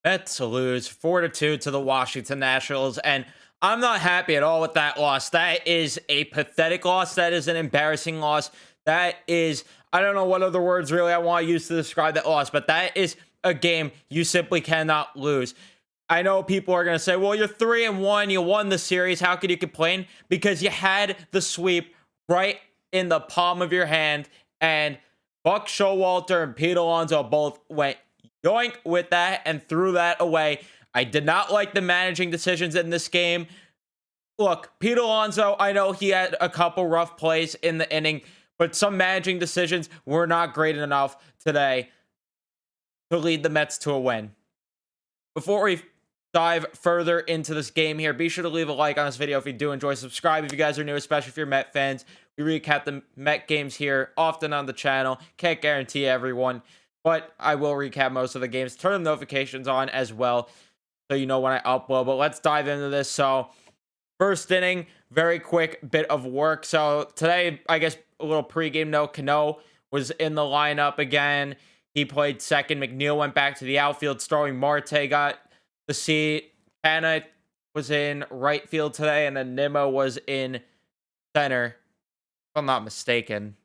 Mets lose 4-2 to the Washington Nationals, and I'm not happy at all with that loss. That is a pathetic loss. That is an embarrassing loss. That is, I don't know what other words really I want to use to describe that loss, but that is a game you simply cannot lose. I know people are going to say, well, you're 3-1, you won the series. How could you complain? Because you had the sweep right in the palm of your hand, and Buck Showalter and Pete Alonso both went yoink with that and threw that away. I did not like the managing decisions in this game. Look, Pete Alonso, I know he had a couple rough plays in the inning, but some managing decisions were not great enough today to lead the Mets to a win. Before we dive further into this game here, be sure to leave a like on this video if you do enjoy. Subscribe if you guys are new, especially if you're Met fans. We recap the Met games here often on the channel. Can't guarantee everyone, but I will recap most of the games. Turn the notifications on as well so you know when I upload. But let's dive into this. So, first inning, very quick bit of work. So, today, I guess a little pregame note. Cano was in the lineup again. He played second. McNeil went back to the outfield. Starling Marte got the seat. Canha was in right field today, and then Nimmo was in center, if I'm not mistaken.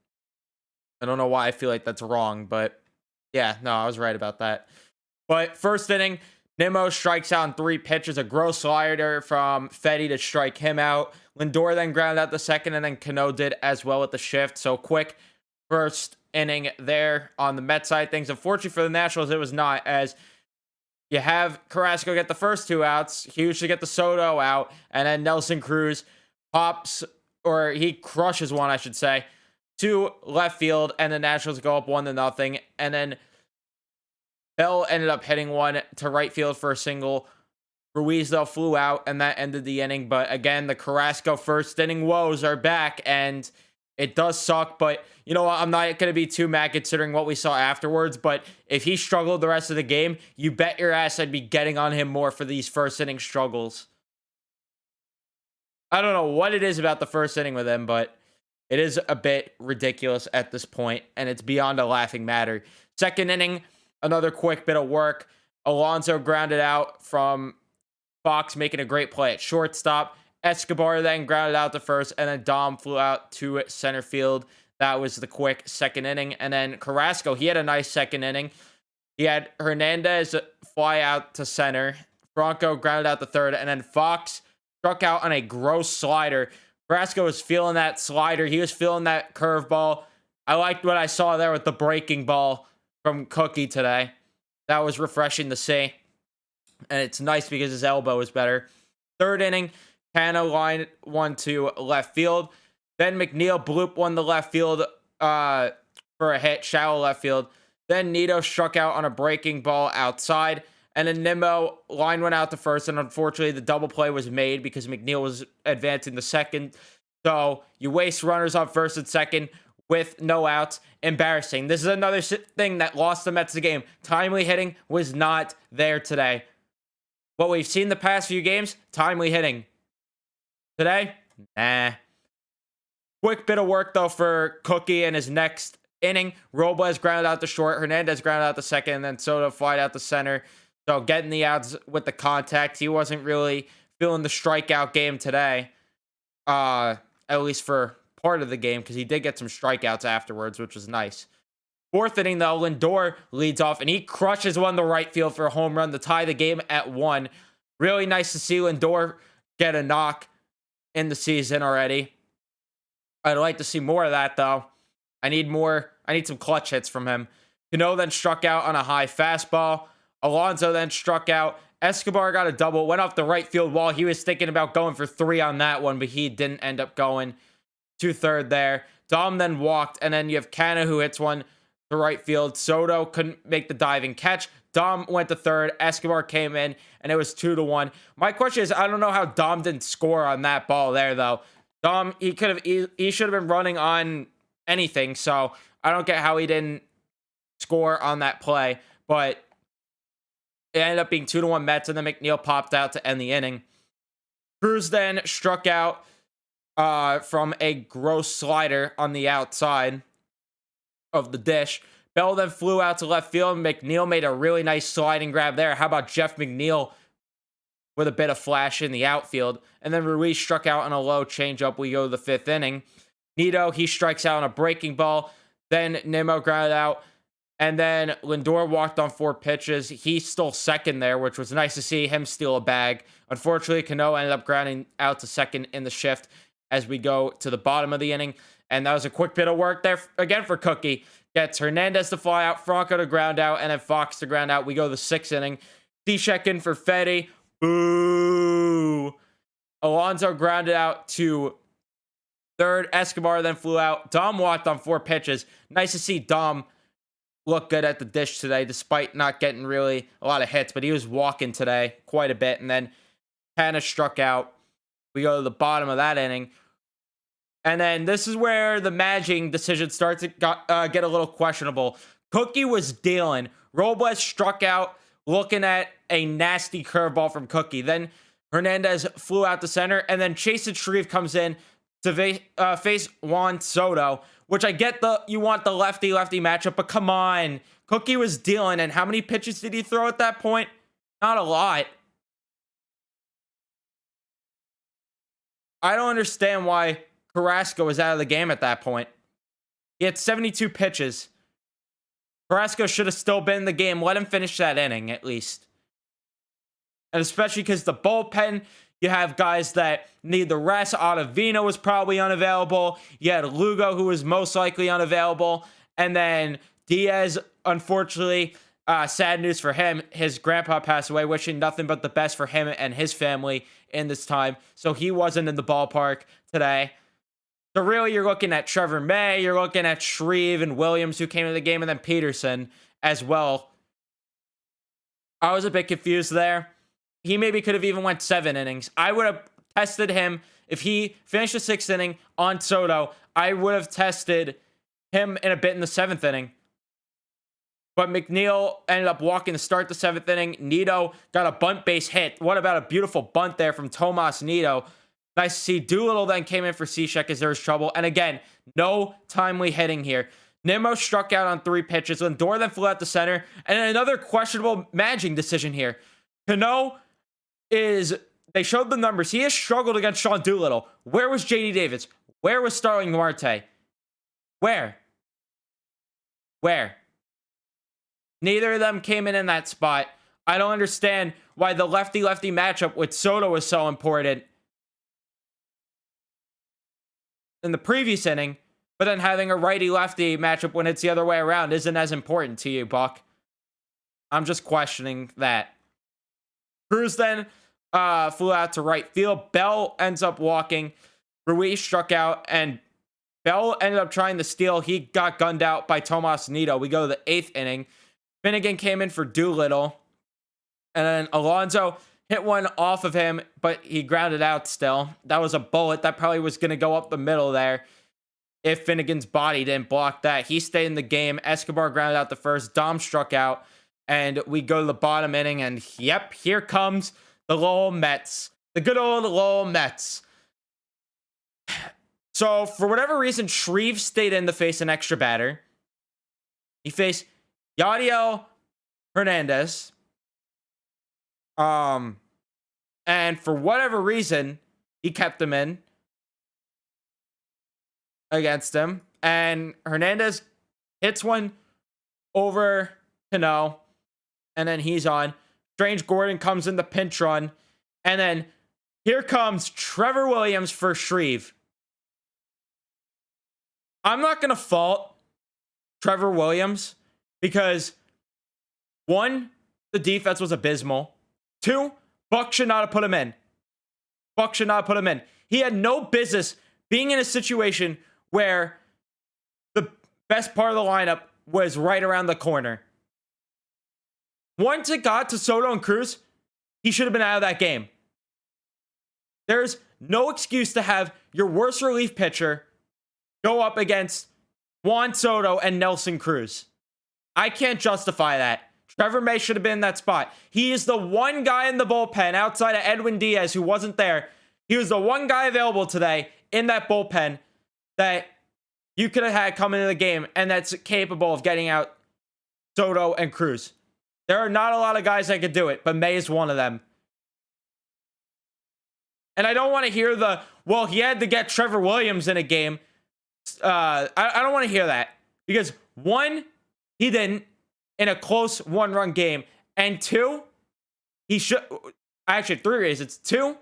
I don't know why I feel like that's wrong, but yeah, no, I was right about that. But first inning, Nimmo strikes out in 3 pitches, a gross slider from Fedde to strike him out. Lindor then grounded out the second, and then Cano did as well with the shift. So quick first inning there on the Mets side of things. Unfortunately for the Nationals, it was not, as you have Carrasco get the first 2 outs, Hughes to get the Soto out, and then Nelson Cruz pops, or he crushes one, I should say, to left field, and the Nationals go up 1-0. And then Bell ended up hitting one to right field for a single. Ruiz, though, flew out, and that ended the inning. But again, the Carrasco first inning woes are back, and it does suck. But you know what? I'm not going to be too mad considering what we saw afterwards. But if he struggled the rest of the game, you bet your ass I'd be getting on him more for these first inning struggles. I don't know what it is about the first inning with him, but it is a bit ridiculous at this point, and it's beyond a laughing matter. Second inning, another quick bit of work. Alonso grounded out from Fox, making a great play at shortstop. Escobar then grounded out to first, and then Dom flew out to center field. That was the quick second inning. And then Carrasco, he had a nice second inning. He had Hernandez fly out to center. Franco grounded out to third, and then Fox struck out on a gross slider. Carrasco was feeling that slider. He was feeling that curveball. I liked what I saw there with the breaking ball from Cookie today. That was refreshing to see. And it's nice because his elbow is better. Third inning, Canha lined one to left field. Then McNeil bloop one to left field for a hit, shallow left field. Then Nito struck out on a breaking ball outside. And then Nimmo line went out to first, and unfortunately the double play was made because McNeil was advancing to second. So you waste runners on first and second with no outs. Embarrassing. This is another thing that lost the Mets the game. Timely hitting was not there today. What we've seen the past few games, timely hitting. Today, nah. Quick bit of work, though, for Cookie in his next inning. Robles grounded out to short. Hernandez grounded out to second, and then Soto flied out to center. So getting the outs with the contact. He wasn't really feeling the strikeout game today. At least for part of the game, because he did get some strikeouts afterwards, which was nice. Fourth inning, though, Lindor leads off, and he crushes one to right field for a home run to tie the game at 1. Really nice to see Lindor get a knock in the season already. I'd like to see more of that, though. I need some clutch hits from him. Cano then struck out on a high fastball. Alonso then struck out. Escobar got a double, went off the right field wall. He was thinking about going for 3 on that one, but he didn't end up going to third there. Dom then walked, and then you have Canha who hits one to right field. Soto couldn't make the diving catch. Dom went to third. Escobar came in, and it was 2-1. My question is, I don't know how Dom didn't score on that ball there, though. Dom, he should have been running on anything, so I don't get how he didn't score on that play, but it ended up being 2-1 Mets, and then McNeil popped out to end the inning. Cruz then struck out from a gross slider on the outside of the dish. Bell then flew out to left field. McNeil made a really nice sliding grab there. How about Jeff McNeil with a bit of flash in the outfield? And then Ruiz struck out on a low changeup. We go to the 5th inning. Nido, he strikes out on a breaking ball. Then Nimmo grounded out. And then Lindor walked on 4 pitches. He stole second there, which was nice to see him steal a bag. Unfortunately, Cano ended up grounding out to second in the shift as we go to the bottom of the inning. And that was a quick bit of work there again for Cookie. Gets Hernandez to fly out, Franco to ground out, and then Fox to ground out. We go to the 6th inning. Cishek in for Fedde. Boo! Alonso grounded out to third. Escobar then flew out. Dom walked on 4 pitches. Nice to see Dom look good at the dish today, despite not getting really a lot of hits, but he was walking today quite a bit. And then Hannah struck out. We go to the bottom of that inning. And then this is where the matching decision starts to get a little questionable. Cookie was dealing. Robles struck out, looking at a nasty curveball from Cookie. Then Hernandez flew out to center, and then Chasen Shreve comes in to face Juan Soto, which I get you want the lefty-lefty matchup, but come on. Cookie was dealing, and how many pitches did he throw at that point? Not a lot. I don't understand why Carrasco was out of the game at that point. He had 72 pitches. Carrasco should have still been in the game. Let him finish that inning, at least. And especially because the bullpen, you have guys that need the rest. Ottavino was probably unavailable. You had Lugo, who was most likely unavailable. And then Diaz, unfortunately, sad news for him. His grandpa passed away, wishing nothing but the best for him and his family in this time. So he wasn't in the ballpark today. So really, you're looking at Trevor May, you're looking at Shreve and Williams, who came into the game, and then Peterson as well. I was a bit confused there. He maybe could have even went 7 innings. I would have tested him. If he finished the 6th inning on Soto, I would have tested him in a bit in the 7th inning. But McNeil ended up walking to start the 7th inning. Nido got a bunt base hit. What about a beautiful bunt there from Tomas Nido? Nice to see. Doolittle then came in for Cishek as there was trouble. And again, no timely hitting here. Nimmo struck out on 3 pitches. Lindor then flew out to center. And another questionable managing decision here. Cano they showed the numbers. He has struggled against Sean Doolittle. Where was JD Davis? Where was Starling Marte? Where? Neither of them came in that spot. I don't understand why the lefty-lefty matchup with Soto was so important in the previous inning, but then having a righty-lefty matchup when it's the other way around isn't as important to you, Buck. I'm just questioning that. Cruz then flew out to right field. Bell ends up walking. Ruiz struck out, and Bell ended up trying to steal. He got gunned out by Tomas Nido. We go to the 8th inning. Finnegan came in for Doolittle, and then Alonso hit one off of him, but he grounded out still. That was a bullet that probably was going to go up the middle there if Finnegan's body didn't block that. He stayed in the game. Escobar grounded out the first. Dom struck out, and we go to the bottom inning, and yep, here comes the Lowell Mets. The good old Lowell Mets. So, for whatever reason, Shreve stayed in to face an extra batter. He faced Yadiel Hernandez. And for whatever reason, he kept him in against him. And Hernandez hits one over Cano. And then he's on. Strange Gordon comes in the pinch run. And then here comes Trevor Williams for Shreve. I'm not going to fault Trevor Williams because, 1, the defense was abysmal. 2, Buck should not have put him in. He had no business being in a situation where the best part of the lineup was right around the corner. Once it got to Soto and Cruz, he should have been out of that game. There's no excuse to have your worst relief pitcher go up against Juan Soto and Nelson Cruz. I can't justify that. Trevor May should have been in that spot. He is the one guy in the bullpen outside of Edwin Diaz who wasn't there. He was the one guy available today in that bullpen that you could have had come into the game and that's capable of getting out Soto, and Cruz. There are not a lot of guys that could do it, but May is one of them. And I don't want to hear well, he had to get Trevor Williams in a game. I don't want to hear that. Because one, he didn't in a close one-run game. And two, he should... Actually, 3 reasons. 2,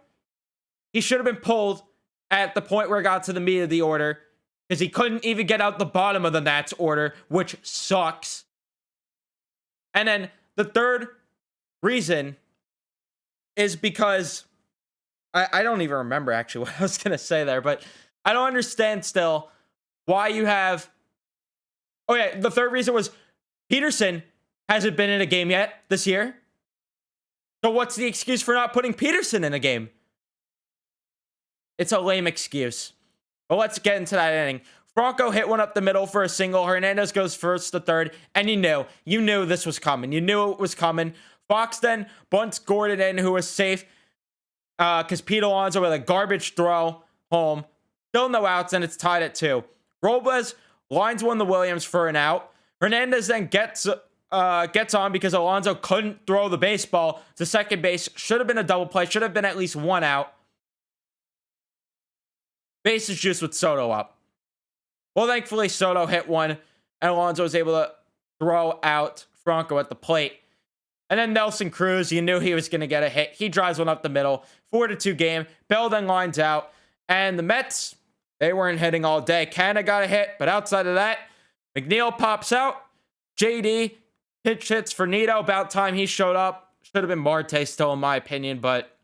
he should have been pulled at the point where it got to the meat of the order. Because he couldn't even get out the bottom of the Nats order, which sucks. And then the third reason is because... I don't even remember actually what I was going to say there, but I don't understand still why you have... Oh yeah, the third reason was Peterson hasn't been in a game yet this year. So what's the excuse for not putting Peterson in a game? It's a lame excuse. But let's get into that inning. Franco hit one up the middle for a single. Hernandez goes first to third. And you knew this was coming. You knew it was coming. Fox then bunts Gordon in, who was safe. Because Pete Alonso with a garbage throw home. Still no outs, and it's tied at 2. Robles lines one to Williams for an out. Hernandez then gets on because Alonso couldn't throw the baseball to second base. Should have been a double play. Should have been at least 1 out. Bases juice with Soto up. Well, thankfully, Soto hit one, and Alonso was able to throw out Franco at the plate. And then Nelson Cruz, you knew he was going to get a hit. He drives one up the middle. 4-2 game. Bell then lines out. And the Mets, they weren't hitting all day. Canada got a hit, but outside of that, McNeil pops out. JD pitch hits for Nito. About time he showed up. Should have been Marte still, in my opinion, but...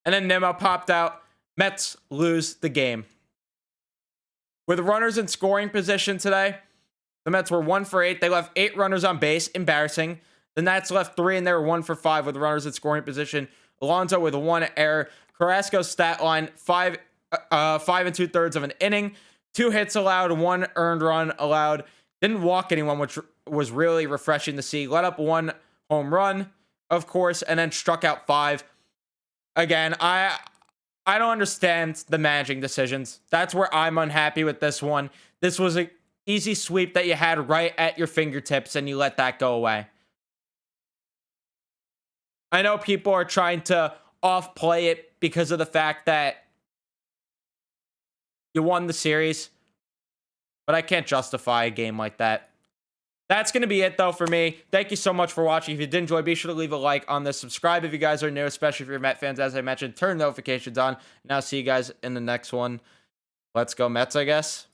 And then Nimmo popped out. Mets lose the game. With runners in scoring position today, the Mets were 1 for 8. They left 8 runners on base. Embarrassing. The Nats left 3, and they were 1 for 5 with runners in scoring position. Alonso with 1 error. Carrasco's stat line, 5 2/3 of an inning. 2 hits allowed, 1 earned run allowed. Didn't walk anyone, which was really refreshing to see. Let up 1 home run, of course, and then struck out 5. Again, I don't understand the managing decisions. That's where I'm unhappy with this one. This was an easy sweep that you had right at your fingertips, and you let that go away. I know people are trying to off-play it because of the fact that you won the series, but I can't justify a game like that. That's going to be it, though, for me. Thank you so much for watching. If you did enjoy, be sure to leave a like on this. Subscribe if you guys are new, especially if you're Met fans, as I mentioned. Turn notifications on. And I'll see you guys in the next one. Let's go Mets, I guess.